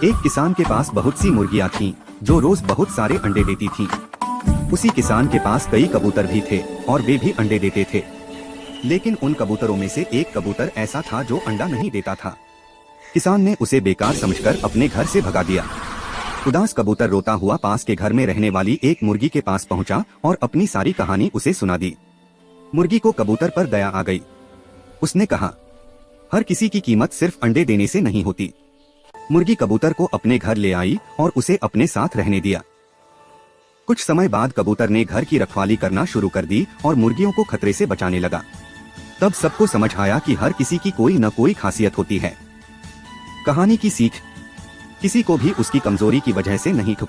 एक किसान के पास बहुत सी मुर्गियां थीं, जो रोज बहुत सारे अंडे देती थीं। उसी किसान के पास कई कबूतर भी थे और वे भी अंडे देते थे। लेकिन उन कबूतरों में से एक कबूतर ऐसा था जो अंडा नहीं देता था। किसान ने उसे बेकार समझकर अपने घर से भगा दिया। उदास कबूतर रोता हुआ पास के घर में रहने वाली एक मुर्गी के पास पहुंचा और अपनी सारी कहानी उसे सुना दी। मुर्गी को कबूतर पर दया आ गई। उसने कहा, हर किसी की कीमत सिर्फ अंडे देने से नहीं होती। मुर्गी कबूतर को अपने घर ले आई और उसे अपने साथ रहने दिया। कुछ समय बाद कबूतर ने घर की रखवाली करना शुरू कर दी और मुर्गियों को खतरे से बचाने लगा। तब सबको समझ आया कि हर किसी की कोई न कोई खासियत होती है। कहानी की सीख, किसी को भी उसकी कमजोरी की वजह से नहीं ठुकरा